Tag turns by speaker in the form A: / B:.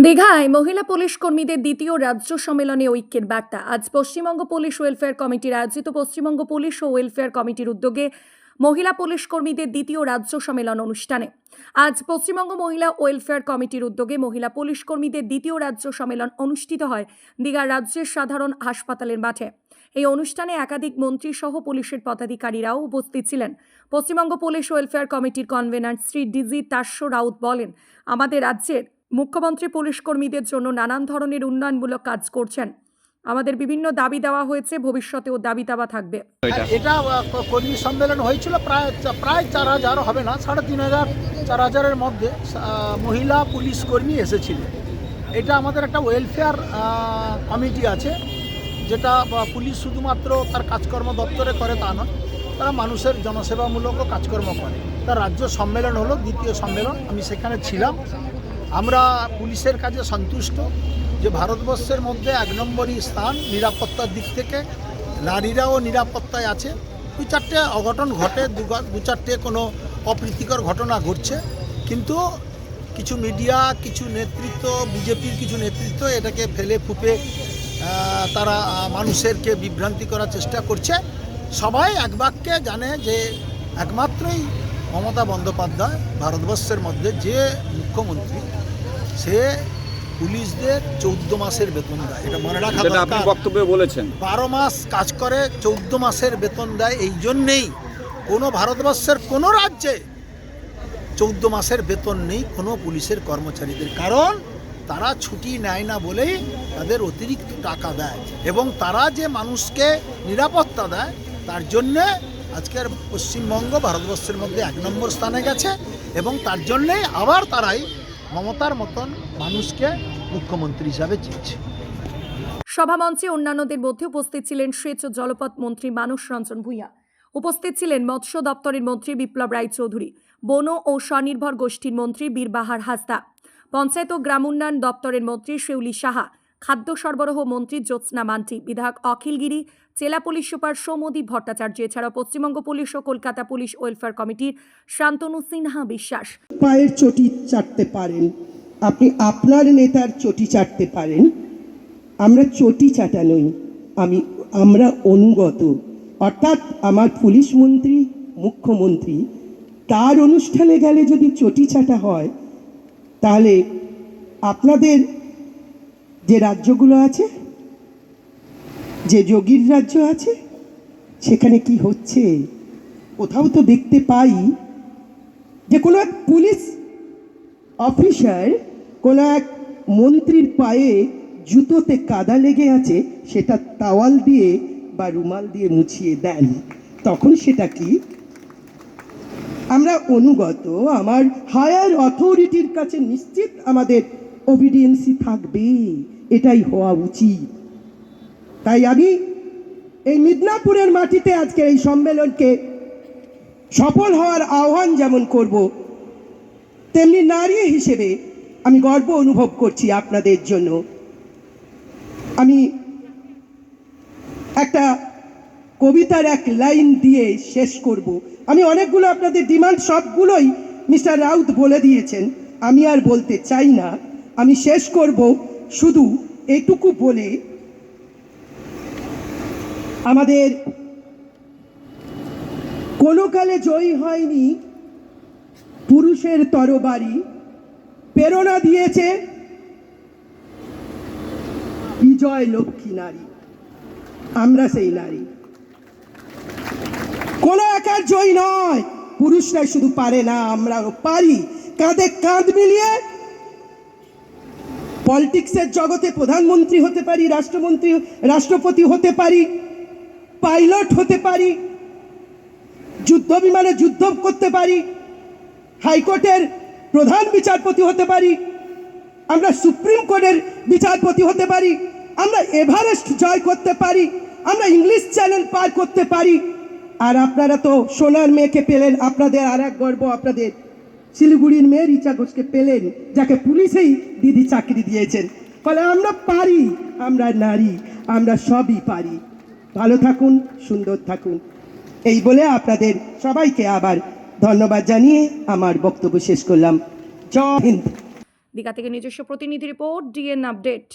A: দীঘায় মহিলা পুলিশ কর্মীদের দ্বিতীয় রাজ্য সম্মেলনে ঐক্যের বার্তা। আজ পশ্চিমবঙ্গ পুলিশ ওয়েলফেয়ার কমিটির আয়োজিত পশ্চিমবঙ্গ পুলিশ ও ওয়েলফেয়ার কমিটির উদ্যোগে মহিলা পুলিশ কর্মীদের দ্বিতীয় রাজ্য সম্মেলন অনুষ্ঠানে আজ পশ্চিমবঙ্গ মহিলা ওয়েলফেয়ার কমিটির উদ্যোগে মহিলা পুলিশ কর্মীদের দ্বিতীয় রাজ্য সম্মেলন অনুষ্ঠিত হয় দীঘা রাজ্যের সাধারণ হাসপাতালের মাঠে। এই অনুষ্ঠানে একাধিক মন্ত্রী সহ পুলিশের পদাধিকারীরাও উপস্থিত ছিলেন। পশ্চিমবঙ্গ পুলিশ ওয়েলফেয়ার কমিটির কনভেনার শ্রী ডিজি তাস্য রাউত বলেন, আমাদের রাজ্যের মুখ্যমন্ত্রী পুলিশ কর্মীদের জন্য নানান ধরনের উন্নয়নমূলক কাজ করছেন। আমাদের বিভিন্ন দাবি দেওয়া হয়েছে, ভবিষ্যতেও দাবি দেওয়া থাকবে।
B: এটা কর্মী সম্মেলন হয়েছিল প্রায় 4000 হবে না, 3500 4000-এর মধ্যে মহিলা পুলিশ কর্মী এসেছিল। এটা আমাদের একটা ওয়েলফেয়ার কমিটি আছে, যেটা পুলিশ শুধুমাত্র তার কাজকর্ম দপ্তরে করে তা নয়, তারা মানুষের জনসেবামূলকও কাজকর্ম করে। তার রাজ্য সম্মেলন হলো, দ্বিতীয় সম্মেলন, আমি সেখানে ছিলাম। আমরা পুলিশের কাজে সন্তুষ্ট যে ভারতবর্ষের মধ্যে 1 নম্বরই স্থান নিরাপত্তার দিক থেকে। নারীরাও নিরাপত্তায় আছে। 2-4টে অঘটন ঘটে, 2-4টে কোনো অপ্রীতিকর ঘটনা ঘটছে, কিন্তু কিছু মিডিয়া, কিছু নেতৃত্ব, বিজেপির কিছু নেতৃত্ব এটাকে ফেলে ফুপে তারা মানুষেরকে বিভ্রান্তি করার চেষ্টা করছে। সবাই এক বাক্যে জানে যে একমাত্রই মমতা বন্দ্যোপাধ্যায় ভারতবর্ষের মধ্যে যে মুখ্যমন্ত্রী, সে পুলিশদের 14 মাসের বেতন দেয়। এটা মনে রাখা দরকার।
C: আপনি বক্তব্যে বলেছেন
B: 12 মাস কাজ করে 14 মাসের বেতন দেয়। এই জন্যেই কোনো ভারতবর্ষের কোনো রাজ্যে 14 মাসের বেতন নেই কোনো পুলিশের কর্মচারীদের, কারণ তারা ছুটি নেয় না বলেই তাদের অতিরিক্ত টাকা দেয়, এবং তারা যে মানুষকে নিরাপত্তা দেয় তার জন্যে আজকের পশ্চিমবঙ্গ ভারতবর্ষের মধ্যে 1 নম্বর স্থানে গেছে, এবং তার জন্যেই আবার তারাই মমতার মতন মানুষকে মুখ্যমন্ত্রী হিসাবে চেয়েছে।
A: সভামঞ্চে অন্যান্যদের মধ্যে উপস্থিত ছিলেন সেচ ও জলপথ মন্ত্রী মানস রঞ্জন ভূঁইয়া, উপস্থিত ছিলেন মৎস্য দপ্তরের মন্ত্রী বিপ্লব রায়চৌধুরী, বন ও স্বনির্ভর গোষ্ঠীর মন্ত্রী বীরবাহার হাসদা, পঞ্চায়েত ও গ্রাম উন্নয়ন দপ্তরের মন্ত্রী শিউলি সাহা, খাদ্য সরবরাহ মন্ত্রী জ্যোৎস্না মান্টি, বিধায়ক অখিল গিরি, জেলা পুলিশ সুপার সৌমদীপ ভট্টাচার্য, এছাড়াও পশ্চিমবঙ্গ পুলিশ ও কলকাতা পুলিশ ওয়েলফেয়ার কমিটির শান্তনু সিনহা বিশ্বাস।
D: পায়ের চটি চাটতে পারেন, আপনি আপনার নেতার চটি চাটতে পারেন, আমরা চটি চাটা নই, আমরা অনুগত। অর্থাৎ আমার পুলিশ মন্ত্রী, মুখ্যমন্ত্রী, তার অনুষ্ঠানে গেলে যদি চটি চাটা হয়, তাহলে আপনাদের যে রাজ্যগুলো আছে, যে যোগীর রাজ্য আছে, সেখানে কি হচ্ছে? কোথাও তো দেখতে পাই যে কোনো এক পুলিশ অফিসার কোনো এক মন্ত্রীর পায়ে জুতোতে কাদা লেগে আছে, সেটা তাওয়াল দিয়ে বা রুমাল দিয়ে মুছিয়ে দেন। তখন সেটা কি? আমরা অনুগত, আমার হায়ার অথরিটির কাছে নিশ্চিত আমাদের ওবিডিয়েন্সি থাকবে, এটাই হওয়া উচিত। তাই আমি এই মিদনাপুরের মাটিতে আজকে এই সম্মেলনকে সফল হওয়ার আহ্বান যেমন করব, তেমনি নারী হিসেবে আমি গর্ব অনুভব করছি আপনাদের জন্য। আমি একটা কবিতার এক লাইন দিয়ে শেষ করব। আমি অনেকগুলো আপনাদের ডিমান্ড সবগুলোই মিস্টার রাউত বলে দিয়েছেন, আমি আর বলতে চাই না। আমি শেষ করব শুধু এইটুকু বলে, আমাদের কোনো কালে জয়ী হয়নি পুরুষের তরবারি, প্রেরণা দিয়েছে বিজয় লক্ষ্মী নারী। আমরা সেই নারী, কোনো একার জয় নয়। পুরুষরাই শুধু পারে না, আমরাও পারি। কাঁধে কাঁধ মিলিয়ে পলিটিক্সের জগতে প্রধানমন্ত্রী হতে পারি, রাষ্ট্রপতি হতে পারি, পাইলট হতে পারি, যুদ্ধ বিমানে যুদ্ধ করতে পারি, হাইকোর্টের প্রধান বিচারপতি হতে পারি, আমরা সুপ্রিম কোর্টের বিচারপতি হতে পারি, আমরা এভারেস্ট জয় করতে পারি, আমরা ইংলিশ চ্যানেল পার করতে পারি। আর আপনারা তো সোনার মেয়েকে পেলেন, আপনাদের আর এক গর্ব, আপনাদের শিলিগুড়ির মেয়ে রিচা ঘোষকে পেলেন, যাকে পুলিশেই দিদি চাকরি দিয়েছেন। ফলে আমরা পারি, আমরা নারী, আমরা সবই পারি। ভালো থাকুন, সুন্দর থাকুন, এই বলে আপনাদের সবাইকে আবার ধন্যবাদ জানিয়ে আমার বক্তব্য শেষ করলাম। জয় হিন্দ।
A: দীঘা থেকে নিজস্ব প্রতিনিধি রিপোর্ট, ডিএন আপডেট।